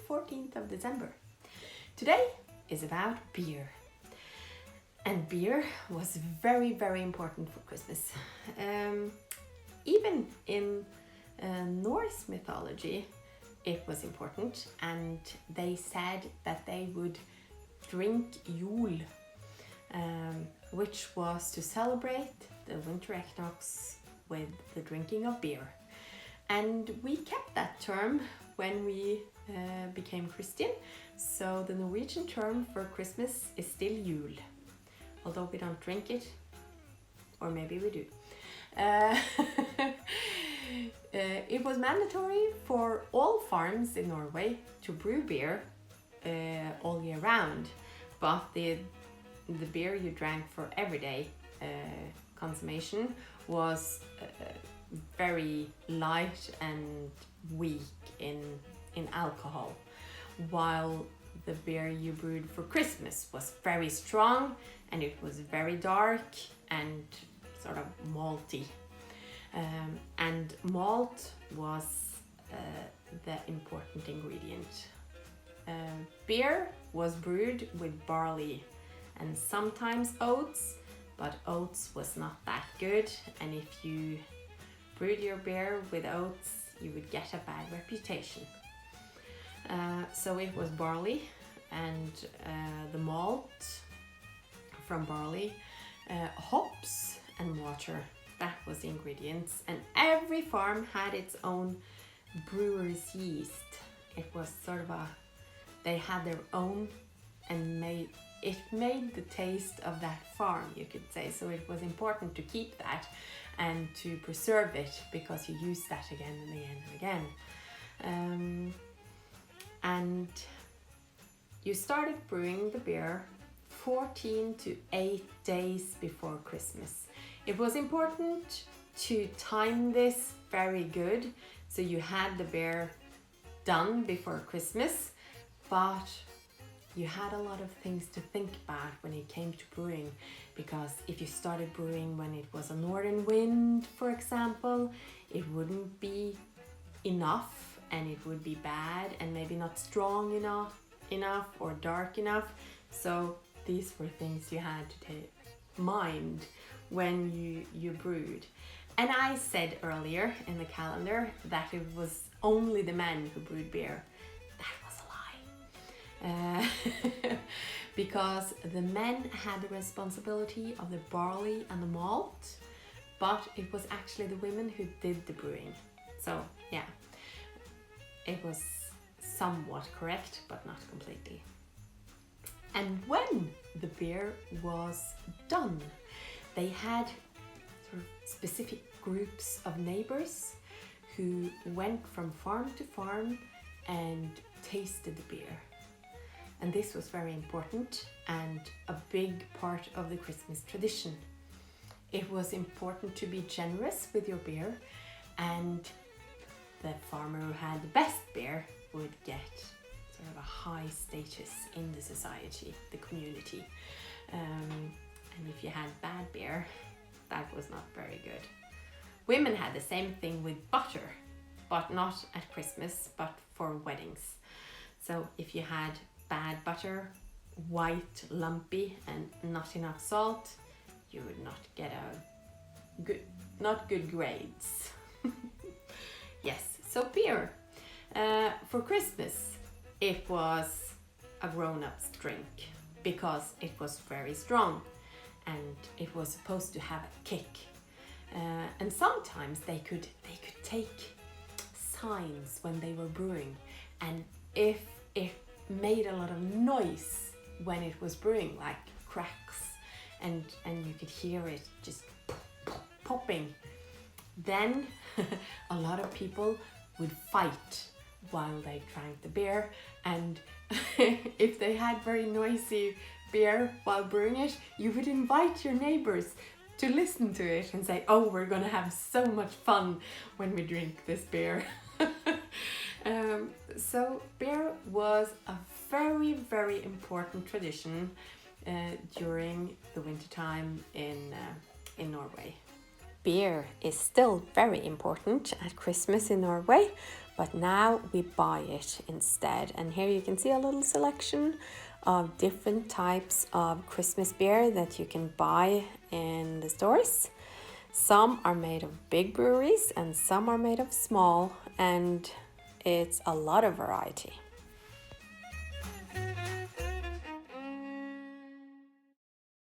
14th of December. Today is about beer. And beer was very, very important for Christmas. Even in Norse mythology, it was important, and they said that they would drink Jul, which was to celebrate the winter equinox with the drinking of beer. And we kept that term when we became Christian, so the Norwegian term for Christmas is still Jul, although we don't drink it, or maybe we do. It was mandatory for all farms in Norway to brew beer all year round, but the beer you drank for everyday consumption was very light and weak in alcohol, while the beer you brewed for Christmas was very strong, and it was very dark and sort of malty. And malt was the important ingredient. Beer was brewed with barley and sometimes oats, but oats was not that good, and if you brewed your beer with oats, you would get a bad reputation. So it was barley and the malt from barley, hops and water. That was the ingredients, and every farm had its own brewer's yeast. It was sort of they had their own, and made the taste of that farm, you could say. So it was important to keep that and to preserve it, because you use that again and again and again. And you started brewing the beer 14 to 8 days before Christmas. It was important to time this very good, so you had the beer done before Christmas, but you had a lot of things to think about when it came to brewing, because if you started brewing when it was a northern wind, for example, it wouldn't be enough, and it would be bad and maybe not strong enough or dark enough. So these were things you had to mind when you brewed. And I said earlier in the calendar that it was only the men who brewed beer. That was a lie. Because the men had the responsibility of the barley and the malt, but it was actually the women who did the brewing. So yeah, it was somewhat correct, but not completely. And when the beer was done, they had sort of specific groups of neighbors who went from farm to farm and tasted the beer. And this was very important and a big part of the Christmas tradition. It was important to be generous with your beer, and the farmer who had the best beer would get sort of a high status in the society, the community. And if you had bad beer, that was not very good. Women had the same thing with butter, but not at Christmas, but for weddings. So if you had bad butter, white, lumpy, and not enough salt, you would not get not good grades. Yes, so beer. For Christmas, it was a grown-up's drink because it was very strong and it was supposed to have a kick. And sometimes they could take signs when they were brewing, and if it made a lot of noise when it was brewing, like cracks, and you could hear it just popping, then a lot of people would fight while they drank the beer. And if they had very noisy beer while brewing it, you would invite your neighbors to listen to it and say, oh, we're gonna have so much fun when we drink this beer. So beer was a very, very important tradition during the wintertime in Norway. Beer is still very important at Christmas in Norway, but now we buy it instead. And here you can see a little selection of different types of Christmas beer that you can buy in the stores. Some are made of big breweries and some are made of small, and it's a lot of variety.